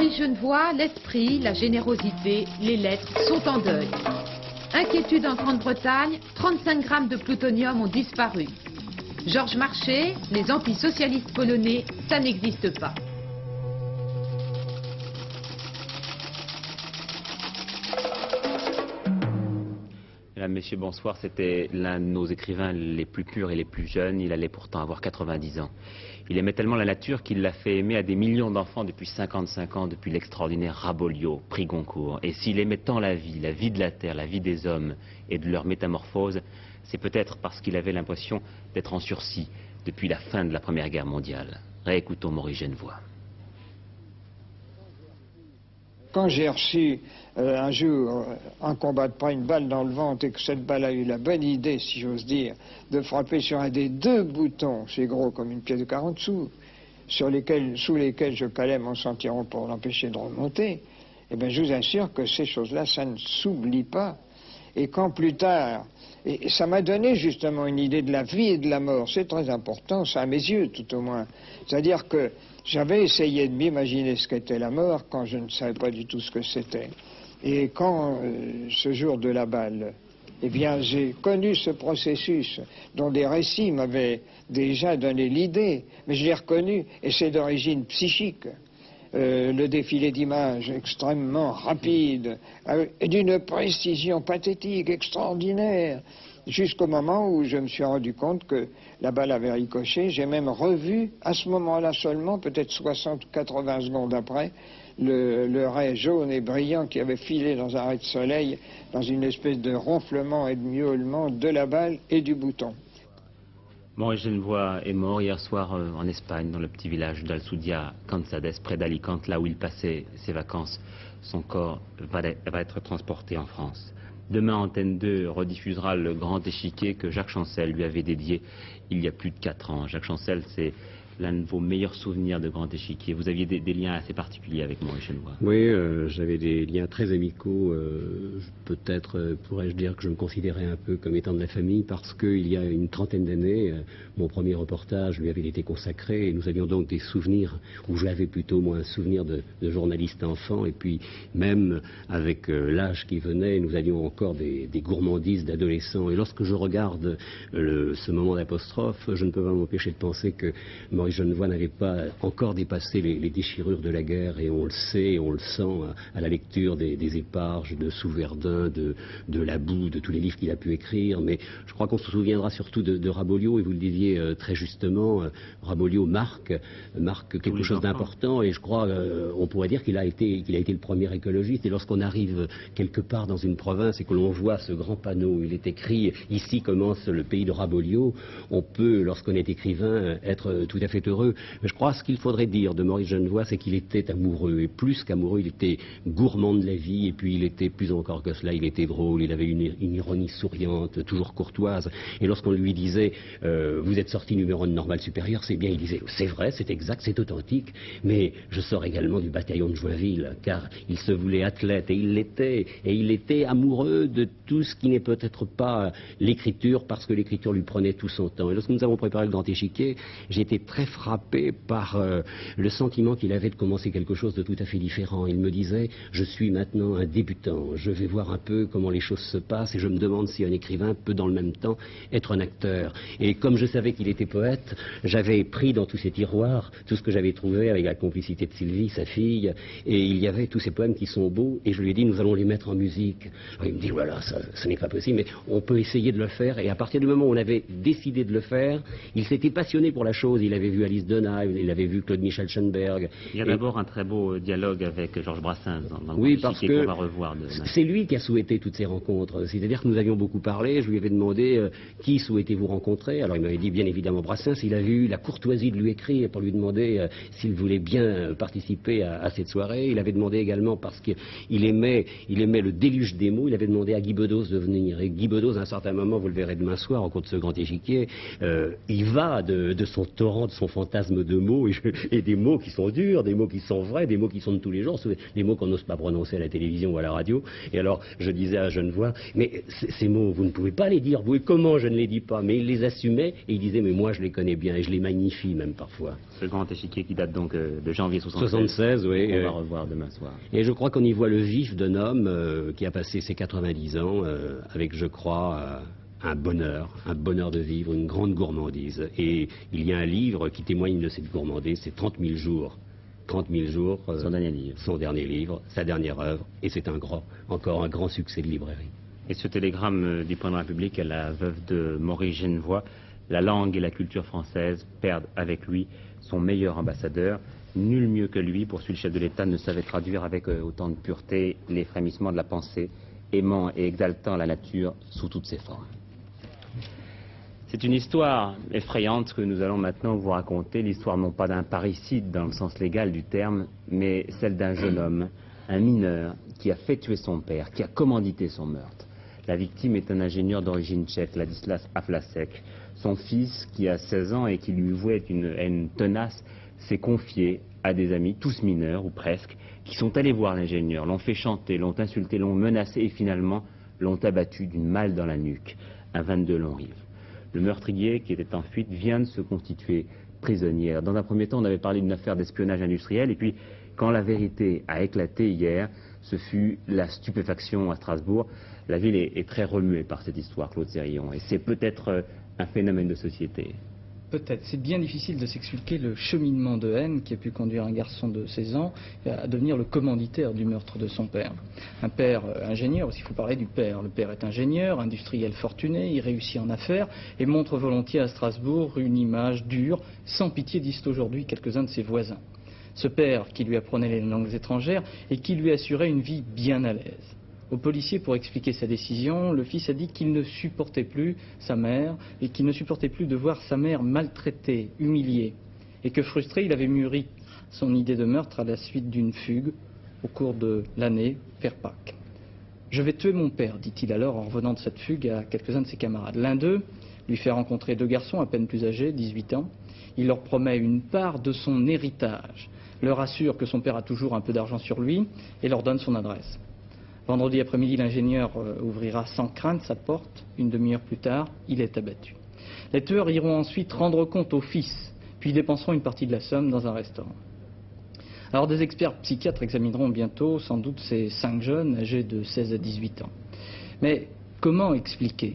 Maurice Genevoix, l'esprit, la générosité, les lettres sont en deuil. Inquiétude en Grande-Bretagne, 35 grammes de plutonium ont disparu. Georges Marchais, les antisocialistes polonais, ça n'existe pas. Mesdames, Messieurs, bonsoir. C'était l'un de nos écrivains les plus purs et les plus jeunes. Il allait pourtant avoir 90 ans. Il aimait tellement la nature qu'il l'a fait aimer à des millions d'enfants depuis 55 ans, depuis l'extraordinaire Raboliau, prix Goncourt. Et s'il aimait tant la vie de la terre, la vie des hommes et de leur métamorphose, c'est peut-être parce qu'il avait l'impression d'être en sursis depuis la fin de la Première Guerre mondiale. Réécoutons Maurice Genevoix. Quand j'ai reçu un jour un combat de poing, une balle dans le ventre, et que cette balle a eu la bonne idée, si j'ose dire, de frapper sur un des deux boutons, c'est gros comme une pièce de 40 sous, sous lesquels je calais mon sentiron pour l'empêcher de remonter, eh bien je vous assure que ces choses-là, ça ne s'oublie pas. Et quand plus tard, et ça m'a donné justement une idée de la vie et de la mort, c'est très important, ça à mes yeux tout au moins. C'est-à-dire que j'avais essayé de m'imaginer ce qu'était la mort quand je ne savais pas du tout ce que c'était. Et quand, ce jour de la balle, eh bien j'ai connu ce processus dont des récits m'avaient déjà donné l'idée, mais je l'ai reconnu, et c'est d'origine psychique. Le défilé d'images extrêmement rapide, et d'une précision pathétique, extraordinaire, jusqu'au moment où je me suis rendu compte que la balle avait ricoché. J'ai même revu, à ce moment-là seulement, peut-être 60 ou 80 secondes après, le ray jaune et brillant qui avait filé dans un ray de soleil, dans une espèce de ronflement et de miaulement de la balle et du bouton. Maurice Genevoix est mort hier soir en Espagne, dans le petit village d'Alsoudia, Cansades, près d'Alicante, là où il passait ses vacances. Son corps va être transporté en France. Demain, Antenne 2 rediffusera le grand échiquier que Jacques Chancel lui avait dédié il y a plus de 4 ans. Jacques Chancel, c'est l'un de vos meilleurs souvenirs de grand échiquier. Vous aviez des liens assez particuliers avec Maurice Genevoix. Oui, j'avais des liens très amicaux. Peut-être pourrais-je dire que je me considérais un peu comme étant de la famille, parce qu'il y a une trentaine d'années, mon premier reportage lui avait été consacré, et nous avions donc des souvenirs, ou j'avais plutôt moi un souvenir de journaliste enfant, et puis même avec l'âge qui venait, nous avions encore des gourmandises d'adolescents. Et lorsque je regarde ce moment d'apostrophe, je ne peux pas m'empêcher de penser que Maurice Genevoix n'avait pas encore dépassé les déchirures de la guerre, et on le sait, et on le sent à la lecture des éparges de Sous-Verdun, de La Boue, de tous les livres qu'il a pu écrire. Mais je crois qu'on se souviendra surtout de Raboliau, et vous le disiez très justement, Raboliau marque quelque chose d'important, et je crois on pourrait dire qu'il a été le premier écologiste. Et lorsqu'on arrive quelque part dans une province et que l'on voit ce grand panneau, il est écrit « Ici commence le pays de Raboliau », on peut, lorsqu'on est écrivain, être tout à fait heureux. Mais je crois que ce qu'il faudrait dire de Maurice Genevoix, c'est qu'il était amoureux, et plus qu'amoureux, il était gourmand de la vie, et puis il était plus encore que cela, il était drôle, il avait une ironie souriante, toujours courtoise. Et lorsqu'on lui disait vous êtes sorti numéro 1 de Normal Supérieur, c'est bien, il disait c'est vrai, c'est exact, c'est authentique, mais je sors également du bataillon de Joinville, car il se voulait athlète, et il était amoureux de tout ce qui n'est peut-être pas l'écriture, parce que l'écriture lui prenait tout son temps. Et lorsque nous avons préparé le grand échiquier, j'ai été très frappé par le sentiment qu'il avait de commencer quelque chose de tout à fait différent. Il me disait, je suis maintenant un débutant, je vais voir un peu comment les choses se passent, et je me demande si un écrivain peut dans le même temps être un acteur. Et comme je savais qu'il était poète, j'avais pris dans tous ces tiroirs tout ce que j'avais trouvé avec la complicité de Sylvie, sa fille, et il y avait tous ces poèmes qui sont beaux, et je lui ai dit, nous allons les mettre en musique. Alors il me dit, voilà, ce n'est pas possible, mais on peut essayer de le faire. Et à partir du moment où on avait décidé de le faire, il s'était passionné pour la chose. Il avait vu Alice Denaille, il avait vu Claude Michel Schoenberg. Il y a d'abord un très beau dialogue avec Georges Brassens dans le oui, parce que qu'on va revoir c'est lui qui a souhaité toutes ces rencontres. C'est-à-dire que nous avions beaucoup parlé, je lui avais demandé qui souhaitez-vous rencontrer. Alors il m'avait dit bien évidemment Brassens. Il avait eu la courtoisie de lui écrire pour lui demander s'il voulait bien participer à cette soirée. Il avait demandé également, parce qu'il aimait le déluge des mots, il avait demandé à Guy Bedos de venir. Et Guy Bedos, à un certain moment, vous le verrez demain soir au cours de ce grand échiquier, il va de son torrent, de son son fantasme de mots, et des mots qui sont durs, des mots qui sont vrais, des mots qui sont de tous les jours, des mots qu'on n'ose pas prononcer à la télévision ou à la radio. Et alors, je disais à Genevoix, mais ces mots, vous ne pouvez pas les dire, vous, comment je ne les dis pas? Mais il les assumait, et il disait, mais moi je les connais bien, et je les magnifie même parfois. Ce grand échiquier qui date donc de janvier 76, oui. On va revoir demain soir. Et je crois qu'on y voit le vif d'un homme qui a passé ses 90 ans avec, je crois, un bonheur de vivre, une grande gourmandise. Et il y a un livre qui témoigne de cette gourmandise, c'est 30 000 jours. 30 000 jours, son dernier livre, sa dernière œuvre, et c'est encore un grand succès de librairie. Et ce télégramme du président de la République à la veuve de Maurice Genevoix, la langue et la culture française perdent avec lui son meilleur ambassadeur. Nul mieux que lui, poursuit le chef de l'État, ne savait traduire avec autant de pureté les frémissements de la pensée, aimant et exaltant la nature sous toutes ses formes. C'est une histoire effrayante que nous allons maintenant vous raconter, l'histoire non pas d'un parricide dans le sens légal du terme, mais celle d'un jeune homme, un mineur, qui a fait tuer son père, qui a commandité son meurtre. La victime est un ingénieur d'origine tchèque, Ladislas Aflasek. Son fils, qui a 16 ans et qui lui vouait une haine tenace, s'est confié à des amis, tous mineurs ou presque, qui sont allés voir l'ingénieur, l'ont fait chanter, l'ont insulté, l'ont menacé et finalement l'ont abattu d'une malle dans la nuque, à 22 Longrive. Le meurtrier, qui était en fuite, vient de se constituer prisonnier. Dans un premier temps, on avait parlé d'une affaire d'espionnage industriel, et puis, quand la vérité a éclaté hier, ce fut la stupéfaction à Strasbourg. La ville est très remuée par cette histoire, Claude Sérillon, et c'est peut-être un phénomène de société. Peut-être. C'est bien difficile de s'expliquer le cheminement de haine qui a pu conduire un garçon de 16 ans à devenir le commanditaire du meurtre de son père. Un père ingénieur, s'il faut parler du père. Le père est ingénieur, industriel fortuné, il réussit en affaires et montre volontiers à Strasbourg une image dure, sans pitié, disent aujourd'hui quelques-uns de ses voisins. Ce père qui lui apprenait les langues étrangères et qui lui assurait une vie bien à l'aise. Au policier, pour expliquer sa décision, le fils a dit qu'il ne supportait plus sa mère et qu'il ne supportait plus de voir sa mère maltraitée, humiliée. Et que frustré, il avait mûri son idée de meurtre à la suite d'une fugue au cours de l'année vers Pâques. « Je vais tuer mon père », dit-il alors en revenant de cette fugue à quelques-uns de ses camarades. L'un d'eux lui fait rencontrer deux garçons à peine plus âgés, 18 ans. Il leur promet une part de son héritage, leur assure que son père a toujours un peu d'argent sur lui et leur donne son adresse. Vendredi après-midi, l'ingénieur ouvrira sans crainte sa porte. Une demi-heure plus tard, il est abattu. Les tueurs iront ensuite rendre compte au fils, puis dépenseront une partie de la somme dans un restaurant. Alors des experts psychiatres examineront bientôt sans doute ces 5 jeunes âgés de 16 à 18 ans. Mais comment expliquer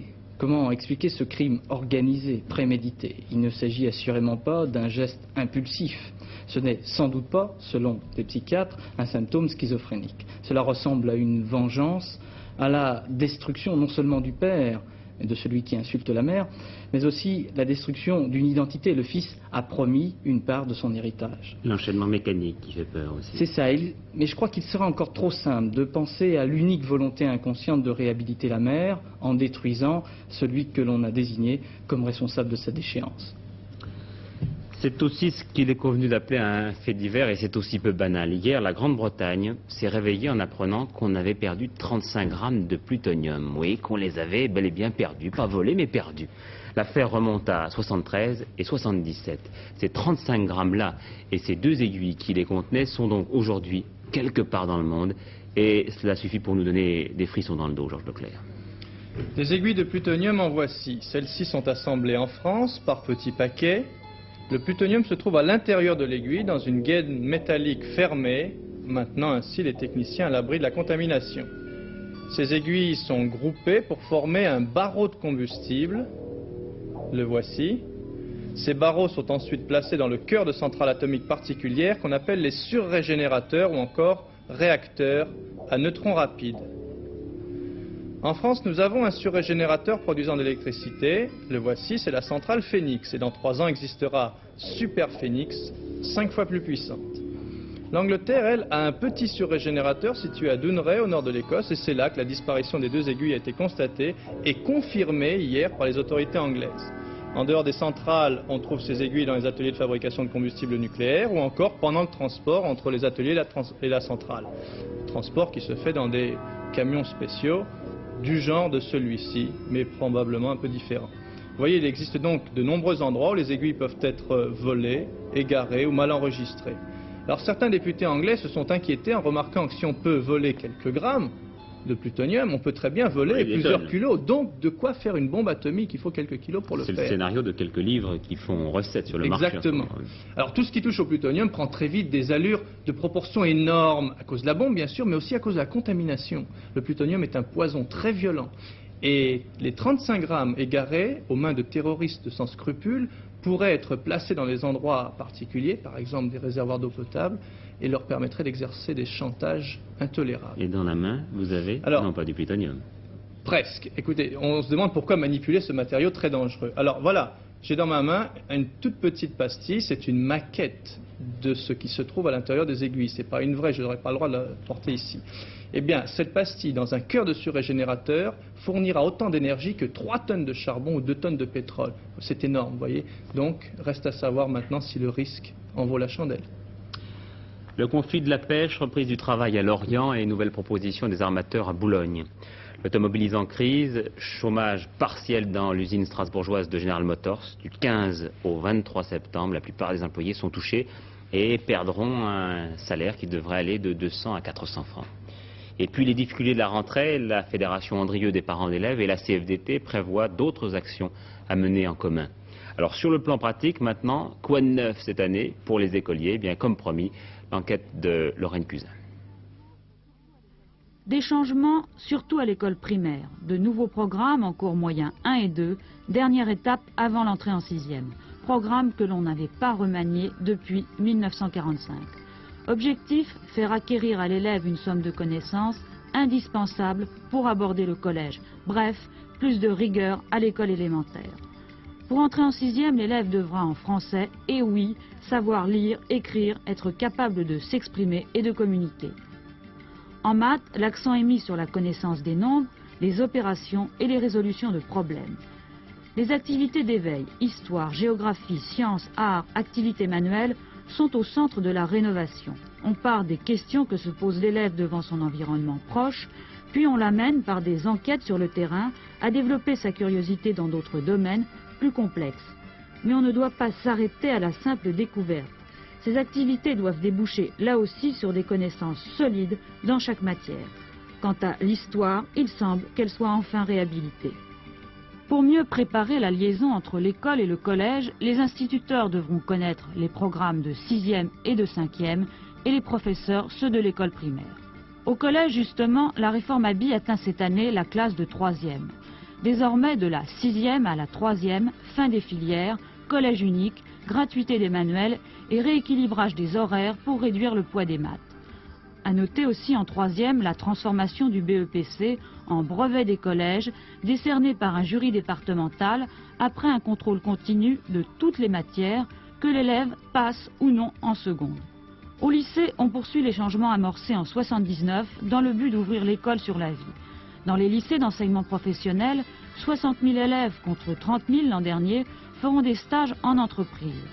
ce crime organisé, prémédité? Il ne s'agit assurément pas d'un geste impulsif. Ce n'est sans doute pas, selon des psychiatres, un symptôme schizophrénique. Cela ressemble à une vengeance, à la destruction non seulement du père, et de celui qui insulte la mère, mais aussi la destruction d'une identité. Le fils a promis une part de son héritage. L'enchaînement mécanique qui fait peur aussi. C'est ça, mais je crois qu'il sera encore trop simple de penser à l'unique volonté inconsciente de réhabiliter la mère en détruisant celui que l'on a désigné comme responsable de sa déchéance. C'est aussi ce qu'il est convenu d'appeler un fait divers et c'est aussi peu banal. Hier, la Grande-Bretagne s'est réveillée en apprenant qu'on avait perdu 35 grammes de plutonium. Oui, qu'on les avait bel et bien perdus, pas volés mais perdus. L'affaire remonte à 73 et 77. Ces 35 grammes-là et ces 2 aiguilles qui les contenaient sont donc aujourd'hui quelque part dans le monde et cela suffit pour nous donner des frissons dans le dos, Georges Leclerc. Des aiguilles de plutonium en voici. Celles-ci sont assemblées en France par petits paquets. Le plutonium se trouve à l'intérieur de l'aiguille, dans une gaine métallique fermée, maintenant ainsi les techniciens à l'abri de la contamination. Ces aiguilles sont groupées pour former un barreau de combustible. Le voici. Ces barreaux sont ensuite placés dans le cœur de centrales atomiques particulières qu'on appelle les surrégénérateurs ou encore réacteurs à neutrons rapides. En France, nous avons un surrégénérateur produisant de l'électricité. Le voici, c'est la centrale Phénix. Et dans 3 ans existera Super Phénix, 5 fois plus puissante. L'Angleterre, elle, a un petit surrégénérateur situé à Dounreay, au nord de l'Écosse. Et c'est là que la disparition des 2 aiguilles a été constatée et confirmée hier par les autorités anglaises. En dehors des centrales, on trouve ces aiguilles dans les ateliers de fabrication de combustible nucléaire ou encore pendant le transport entre les ateliers et la centrale. Transport qui se fait dans des camions spéciaux du genre de celui-ci, mais probablement un peu différent. Vous voyez, il existe donc de nombreux endroits où les aiguilles peuvent être volées, égarées ou mal enregistrées. Alors certains députés anglais se sont inquiétés en remarquant que si on peut voler quelques grammes de plutonium, on peut très bien voler plusieurs kilos. Donc de quoi faire une bombe atomique? Il faut quelques kilos pour le faire. C'est le scénario de quelques livres qui font recette sur le marché. Exactement. Alors tout ce qui touche au plutonium prend très vite des allures de proportions énormes, à cause de la bombe bien sûr, mais aussi à cause de la contamination. Le plutonium est un poison très violent. Et les 35 grammes égarés aux mains de terroristes sans scrupules pourraient être placés dans des endroits particuliers, par exemple des réservoirs d'eau potable, et leur permettraient d'exercer des chantages intolérables. Et dans la main, vous avez, non pas du plutonium. Presque. Écoutez, on se demande pourquoi manipuler ce matériau très dangereux. Alors voilà, j'ai dans ma main une toute petite pastille, c'est une maquette de ce qui se trouve à l'intérieur des aiguilles. C'est pas une vraie, je n'aurais pas le droit de la porter ici. Eh bien, cette pastille, dans un cœur de surrégénérateur, fournira autant d'énergie que 3 tonnes de charbon ou 2 tonnes de pétrole. C'est énorme, vous voyez. Donc, reste à savoir maintenant si le risque en vaut la chandelle. Le conflit de la pêche, reprise du travail à Lorient et nouvelle proposition des armateurs à Boulogne. L'automobile en crise, chômage partiel dans l'usine strasbourgeoise de General Motors. Du 15 au 23 septembre, la plupart des employés sont touchés et perdront un salaire qui devrait aller de 200 à 400 francs. Et puis les difficultés de la rentrée, la Fédération Andrieux des parents d'élèves et la CFDT prévoient d'autres actions à mener en commun. Alors sur le plan pratique maintenant, quoi de neuf cette année pour les écoliers? Eh bien comme promis, l'enquête de Lorraine Cousin. Des changements, surtout à l'école primaire. De nouveaux programmes en cours moyen 1 et 2, dernière étape avant l'entrée en 6e. Programme que l'on n'avait pas remanié depuis 1945. Objectif, faire acquérir à l'élève une somme de connaissances indispensable pour aborder le collège. Bref, plus de rigueur à l'école élémentaire. Pour entrer en 6e, l'élève devra en français, et oui, savoir lire, écrire, être capable de s'exprimer et de communiquer. En maths, l'accent est mis sur la connaissance des nombres, les opérations et les résolutions de problèmes. Les activités d'éveil, histoire, géographie, sciences, arts, activités manuelles sont au centre de la rénovation. On part des questions que se pose l'élève devant son environnement proche, puis on l'amène par des enquêtes sur le terrain à développer sa curiosité dans d'autres domaines plus complexes. Mais on ne doit pas s'arrêter à la simple découverte. Ces activités doivent déboucher là aussi sur des connaissances solides dans chaque matière. Quant à l'histoire, il semble qu'elle soit enfin réhabilitée. Pour mieux préparer la liaison entre l'école et le collège, les instituteurs devront connaître les programmes de 6e et de 5e et les professeurs ceux de l'école primaire. Au collège, justement, la réforme Abi atteint cette année la classe de 3e. Désormais, de la 6e à la 3e, fin des filières, collège unique, gratuité des manuels et rééquilibrage des horaires pour réduire le poids des maths. À noter aussi en 3e la transformation du BEPC en brevet des collèges, décerné par un jury départemental après un contrôle continu de toutes les matières que l'élève passe ou non en seconde. Au lycée, on poursuit les changements amorcés en 1979 dans le but d'ouvrir l'école sur la vie. Dans les lycées d'enseignement professionnel, 60 000 élèves contre 30 000 l'an dernier feront des stages en entreprise.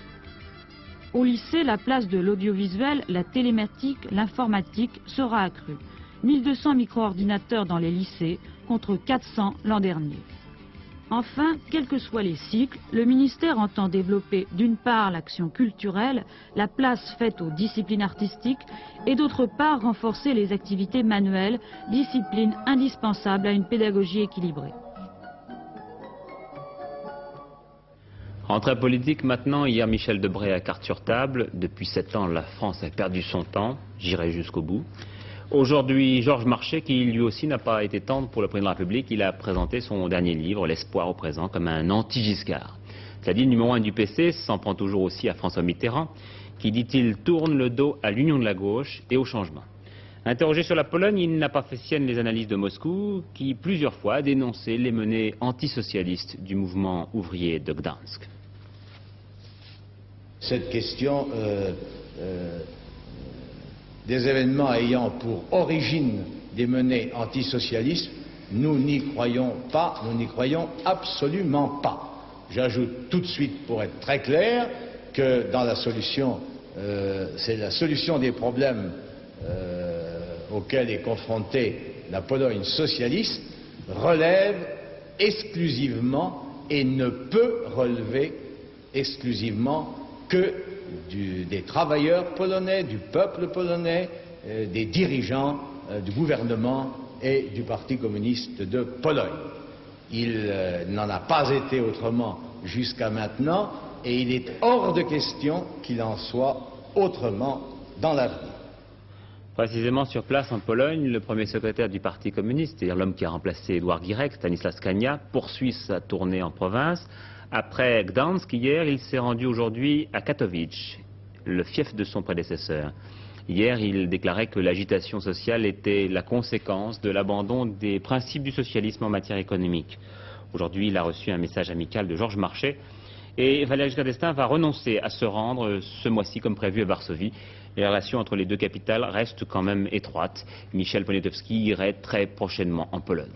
Au lycée, la place de l'audiovisuel, la télématique, l'informatique sera accrue. 1200 micro-ordinateurs dans les lycées contre 400 l'an dernier. Enfin, quels que soient les cycles, le ministère entend développer d'une part l'action culturelle, la place faite aux disciplines artistiques, et d'autre part renforcer les activités manuelles, disciplines indispensables à une pédagogie équilibrée. Rentrée politique maintenant, hier Michel Debré à carte sur table. Depuis 7 ans, la France a perdu son temps, j'irai jusqu'au bout. Aujourd'hui, Georges Marchais, qui lui aussi n'a pas été tendre pour le président de la République, il a présenté son dernier livre, L'espoir au présent, comme un anti-Giscard. C'est-à-dire le numéro 1 du PC s'en prend toujours aussi à François Mitterrand, qui, dit-il, tourne le dos à l'union de la gauche et au changement. Interrogé sur la Pologne, il n'a pas fait sienne les analyses de Moscou, qui plusieurs fois a dénoncé les menées antisocialistes du mouvement ouvrier de Gdansk. Cette question des événements ayant pour origine des menées antisocialistes, nous n'y croyons pas, nous n'y croyons absolument pas. J'ajoute tout de suite, pour être très clair, que dans la solution, c'est la solution des problèmes auxquels est confrontée la Pologne socialiste, relève exclusivement et ne peut relever exclusivement que des travailleurs polonais, du peuple polonais, des dirigeants du gouvernement et du Parti communiste de Pologne. Il n'en a pas été autrement jusqu'à maintenant et il est hors de question qu'il en soit autrement dans l'avenir. Précisément sur place en Pologne, le premier secrétaire du Parti communiste, c'est-à-dire l'homme qui a remplacé Édouard Gierek, Stanisław Kania, poursuit sa tournée en province. Après Gdansk, hier, il s'est rendu aujourd'hui à Katowice, le fief de son prédécesseur. Hier, il déclarait que l'agitation sociale était la conséquence de l'abandon des principes du socialisme en matière économique. Aujourd'hui, il a reçu un message amical de Georges Marchais et Valéry Giscard d'Estaing va renoncer à se rendre ce mois-ci comme prévu à Varsovie. Les relations entre les deux capitales restent quand même étroites. Michel Poniatowski irait très prochainement en Pologne.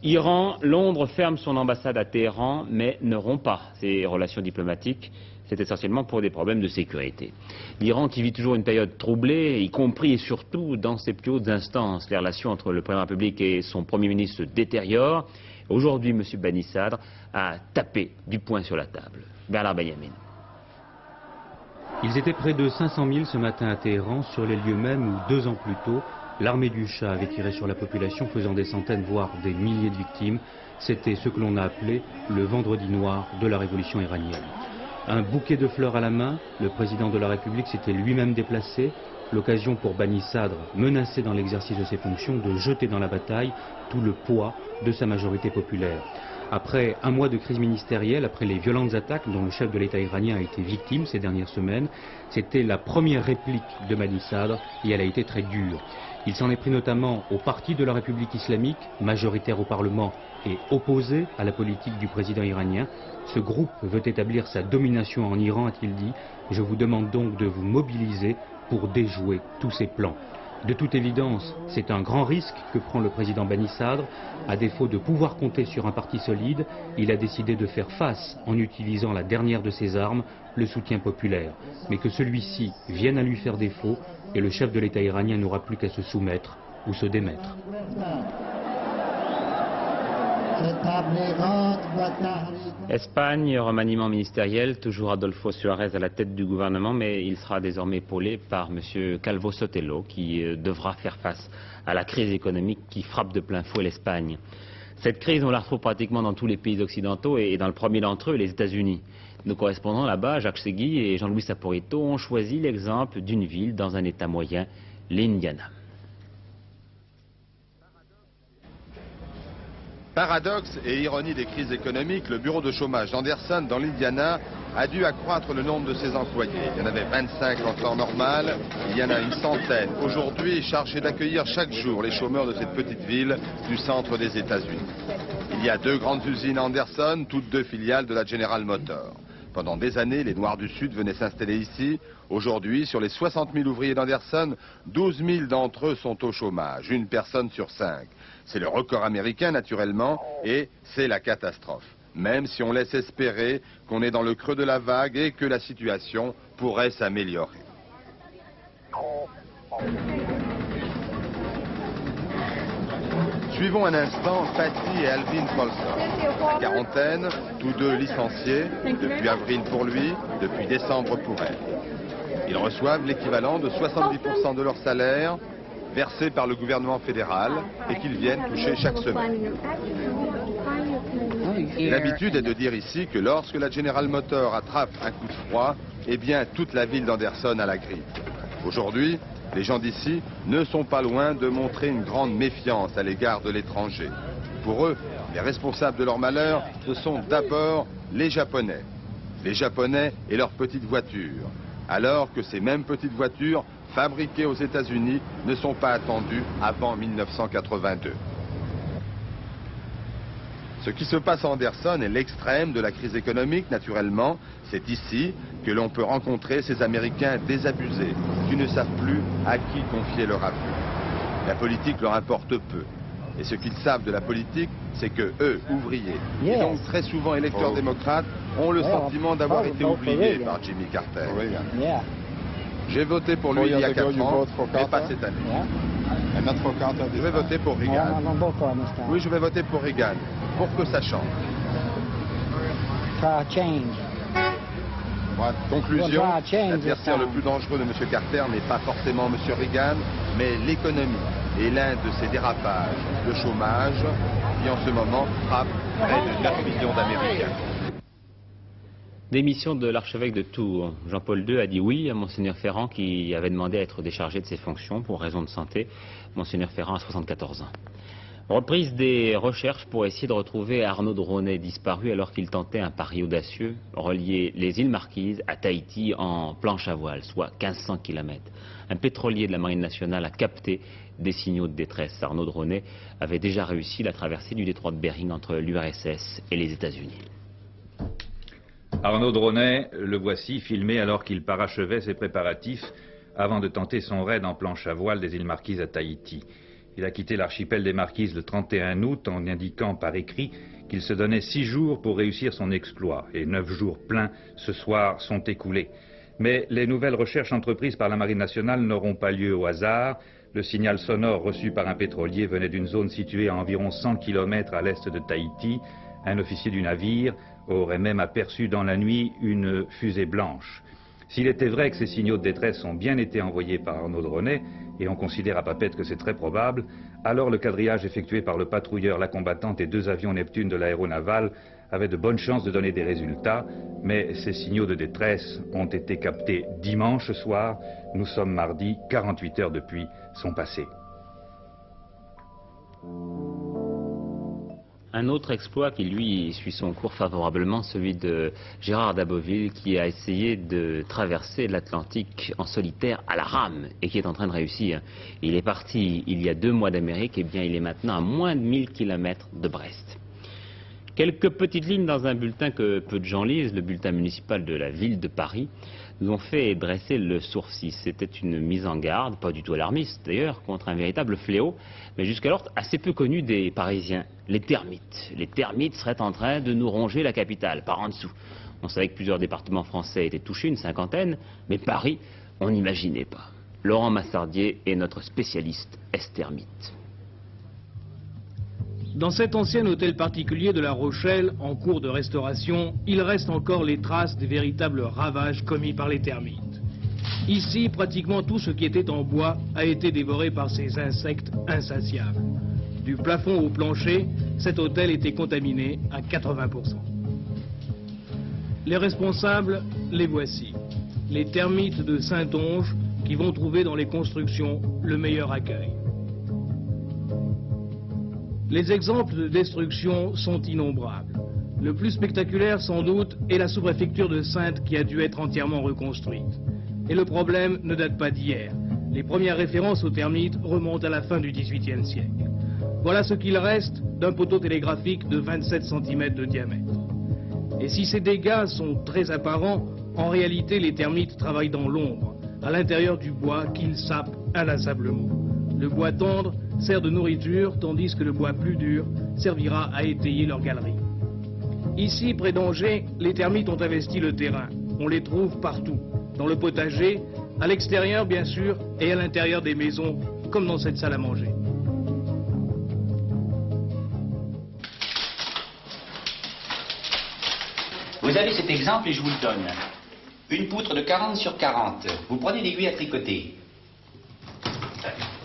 Iran, Londres ferme son ambassade à Téhéran, mais ne rompt pas ses relations diplomatiques. C'est essentiellement pour des problèmes de sécurité. L'Iran qui vit toujours une période troublée, y compris et surtout dans ses plus hautes instances. Les relations entre le président de la République et son Premier ministre se détériorent. Aujourd'hui, M. Bani Sadr a tapé du poing sur la table. Bernard Benyamin. Ils étaient près de 500 000 ce matin à Téhéran, sur les lieux mêmes où 2 ans plus tôt, l'armée du Shah avait tiré sur la population, faisant des centaines, voire des milliers de victimes. C'était ce que l'on a appelé le vendredi noir de la révolution iranienne. Un bouquet de fleurs à la main, le président de la République s'était lui-même déplacé, l'occasion pour Bani Sadr, menacé dans l'exercice de ses fonctions, de jeter dans la bataille tout le poids de sa majorité populaire. Après un mois de crise ministérielle, après les violentes attaques dont le chef de l'État iranien a été victime ces dernières semaines, c'était la première réplique de Bani Sadr et elle a été très dure. Il s'en est pris notamment au parti de la République islamique, majoritaire au Parlement et opposé à la politique du président iranien. Ce groupe veut établir sa domination en Iran, a-t-il dit. Je vous demande donc de vous mobiliser pour déjouer tous ces plans. De toute évidence, c'est un grand risque que prend le président Bani Sadr. À défaut de pouvoir compter sur un parti solide, il a décidé de faire face en utilisant la dernière de ses armes, le soutien populaire. Mais que celui-ci vienne à lui faire défaut, et le chef de l'État iranien n'aura plus qu'à se soumettre ou se démettre. Espagne, remaniement ministériel, toujours Adolfo Suarez à la tête du gouvernement, mais il sera désormais épaulé par M. Calvo Sotelo, qui devra faire face à la crise économique qui frappe de plein fouet l'Espagne. Cette crise, on la retrouve pratiquement dans tous les pays occidentaux et dans le premier d'entre eux, les États-Unis. Nos correspondants là-bas, Jacques Segui et Jean-Louis Saporito, ont choisi l'exemple d'une ville dans un État moyen, l'Indiana. Paradoxe et ironie des crises économiques, le bureau de chômage d'Anderson dans l'Indiana a dû accroître le nombre de ses employés. Il y en avait 25 en temps normal, il y en a une centaine aujourd'hui, chargés d'accueillir chaque jour les chômeurs de cette petite ville du centre des États-Unis. Il y a 2 grandes usines à Anderson, toutes 2 filiales de la General Motors. Pendant des années, les Noirs du Sud venaient s'installer ici. Aujourd'hui, sur les 60 000 ouvriers d'Anderson, 12 000 d'entre eux sont au chômage, 1 personne sur 5. C'est le record américain, naturellement, et c'est la catastrophe. Même si on laisse espérer qu'on est dans le creux de la vague et que la situation pourrait s'améliorer. Suivons un instant Patty et Alvin Paulson. Quarantaine, tous 2 licenciés, depuis avril pour lui, depuis décembre pour elle. Ils reçoivent l'équivalent de 70% de leur salaire versé par le gouvernement fédéral et qu'ils viennent toucher chaque semaine. L'habitude est de dire ici que lorsque la General Motors attrape un coup de froid, eh bien toute la ville d'Anderson a la grippe. Aujourd'hui, les gens d'ici ne sont pas loin de montrer une grande méfiance à l'égard de l'étranger. Pour eux, les responsables de leur malheur, ce sont d'abord les Japonais. Les Japonais et leurs petites voitures. Alors que ces mêmes petites voitures, fabriquées aux États-Unis, ne sont pas attendues avant 1982. Ce qui se passe à Anderson est l'extrême de la crise économique, naturellement. C'est ici que l'on peut rencontrer ces Américains désabusés, qui ne savent plus à qui confier leur avenir. La politique leur importe peu. Et ce qu'ils savent de la politique, c'est que eux, ouvriers, et donc très souvent électeurs démocrates, ont le sentiment d'avoir été oubliés par Jimmy Carter. J'ai voté pour lui il y a 4 ans, mais pas cette année. Je vais voter pour Reagan. Oui, je vais voter pour Reagan, pour que ça change. Conclusion, l'adversaire le plus dangereux de M. Carter n'est pas forcément M. Reagan, mais l'économie et l'un de ses dérapages, le chômage, qui en ce moment frappe près de 9 millions d'Américains. Démission de l'archevêque de Tours. Jean-Paul II a dit oui à Monseigneur Ferrand qui avait demandé à être déchargé de ses fonctions pour raison de santé. Monseigneur Ferrand a 74 ans. Reprise des recherches pour essayer de retrouver Arnaud Dronet disparu alors qu'il tentait un pari audacieux, relier les îles Marquises à Tahiti en planche à voile, soit 1500 km. Un pétrolier de la Marine nationale a capté des signaux de détresse. Arnaud Dronet avait déjà réussi la traversée du détroit de Bering entre l'URSS et les États-Unis. Arnaud Dronet, le voici filmé alors qu'il parachevait ses préparatifs avant de tenter son raid en planche à voile des îles Marquises à Tahiti. Il a quitté l'archipel des Marquises le 31 août en indiquant par écrit qu'il se donnait 6 jours pour réussir son exploit. Et 9 jours pleins ce soir sont écoulés. Mais les nouvelles recherches entreprises par la Marine nationale n'auront pas lieu au hasard. Le signal sonore reçu par un pétrolier venait d'une zone située à environ 100 km à l'est de Tahiti. Un officier du navire aurait même aperçu dans la nuit une fusée blanche. S'il était vrai que ces signaux de détresse ont bien été envoyés par Arnaud Dronet, et on considère à Papeete que c'est très probable, alors le quadrillage effectué par le patrouilleur La Combattante et 2 avions Neptune de l'aéronaval avait de bonnes chances de donner des résultats, mais ces signaux de détresse ont été captés dimanche soir. Nous sommes mardi, 48 heures depuis sont passées. Un autre exploit qui, lui, suit son cours favorablement, celui de Gérard d'Aboville, qui a essayé de traverser l'Atlantique en solitaire à la rame et qui est en train de réussir. Il est parti il y a 2 mois d'Amérique, et bien il est maintenant à moins de 1000 km de Brest. Quelques petites lignes dans un bulletin que peu de gens lisent, le bulletin municipal de la ville de Paris, nous ont fait dresser le sourcil. C'était une mise en garde, pas du tout alarmiste d'ailleurs, contre un véritable fléau, mais jusqu'alors assez peu connu des Parisiens, les termites. Les termites seraient en train de nous ronger la capitale, par en dessous. On savait que plusieurs départements français étaient touchés, une 50aine, mais Paris, on n'imaginait pas. Laurent Massardier est notre spécialiste termites. Dans cet ancien hôtel particulier de La Rochelle, en cours de restauration, il reste encore les traces des véritables ravages commis par les termites. Ici, pratiquement tout ce qui était en bois a été dévoré par ces insectes insatiables. Du plafond au plancher, cet hôtel était contaminé à 80%. Les responsables, les voici. Les termites de Saintonge qui vont trouver dans les constructions le meilleur accueil. Les exemples de destruction sont innombrables. Le plus spectaculaire, sans doute, est la sous-préfecture de Saintes qui a dû être entièrement reconstruite. Et le problème ne date pas d'hier. Les premières références aux termites remontent à la fin du XVIIIe siècle. Voilà ce qu'il reste d'un poteau télégraphique de 27 cm de diamètre. Et si ces dégâts sont très apparents, en réalité les termites travaillent dans l'ombre, à l'intérieur du bois qu'ils sapent inlassablement. Le bois tendre sert de nourriture, tandis que le bois plus dur servira à étayer leur galerie. Ici, près d'Angers, les termites ont investi le terrain. On les trouve partout, dans le potager, à l'extérieur bien sûr, et à l'intérieur des maisons, comme dans cette salle à manger. Vous avez cet exemple et je vous le donne. Une poutre de 40 sur 40. Vous prenez l'aiguille à tricoter.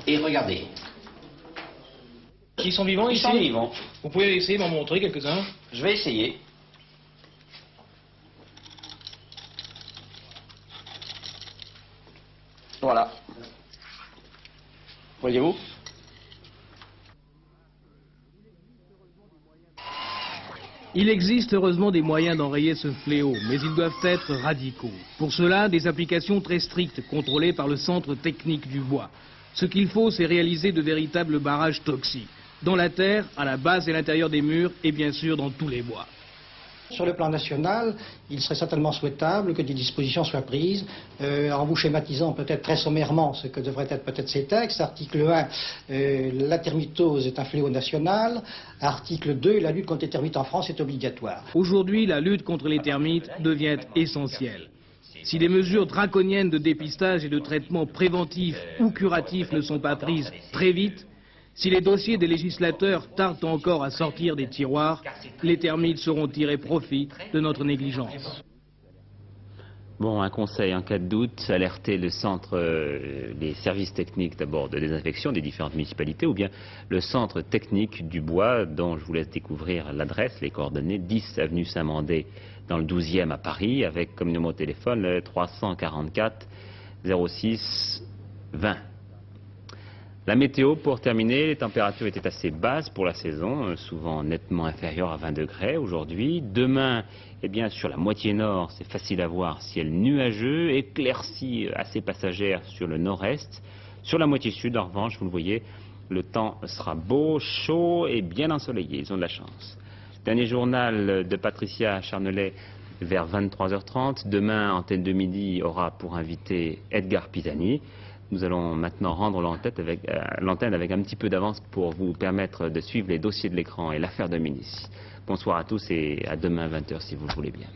Et regardez. Ils sont vivants ici ? Ils sont vivants. Vous pouvez essayer de m'en montrer quelques-uns ? Je vais essayer. Voilà. Voyez-vous ? Il existe heureusement des moyens d'enrayer ce fléau, mais ils doivent être radicaux. Pour cela, des applications très strictes, contrôlées par le Centre technique du bois. Ce qu'il faut, c'est réaliser de véritables barrages toxiques, dans la terre, à la base et à l'intérieur des murs, et bien sûr dans tous les bois. Sur le plan national, il serait certainement souhaitable que des dispositions soient prises, en vous schématisant peut-être très sommairement ce que devraient être peut-être ces textes. Article 1, la termitose est un fléau national. Article 2, la lutte contre les termites en France est obligatoire. Aujourd'hui, la lutte contre les termites devient essentielle. Si des mesures draconiennes de dépistage et de traitement préventif ou curatif ne sont pas prises très vite, Si les dossiers des législateurs tardent encore à sortir des tiroirs, les termites sauront tirer profit de notre négligence. Bon, un conseil en cas de doute, alerter le centre, les services techniques d'abord de désinfection des différentes municipalités ou bien le centre technique du bois dont je vous laisse découvrir l'adresse, les coordonnées, 10 avenue Saint-Mandé dans le 12e à Paris avec comme numéro de téléphone le 344 06 20. La météo, pour terminer, les températures étaient assez basses pour la saison, souvent nettement inférieures à 20 degrés aujourd'hui. Demain, eh bien, sur la moitié nord, c'est facile à voir, ciel nuageux, éclairci assez passagère sur le nord-est. Sur la moitié sud, en revanche, vous le voyez, le temps sera beau, chaud et bien ensoleillé. Ils ont de la chance. Dernier journal de Patricia Charnelet vers 23h30. Demain, Antenne de Midi aura pour invité Edgar Pisani. Nous allons maintenant rendre l'antenne avec un petit peu d'avance pour vous permettre de suivre les dossiers de l'écran et l'affaire de Médicis. Bonsoir à tous et à demain 20h si vous le voulez bien.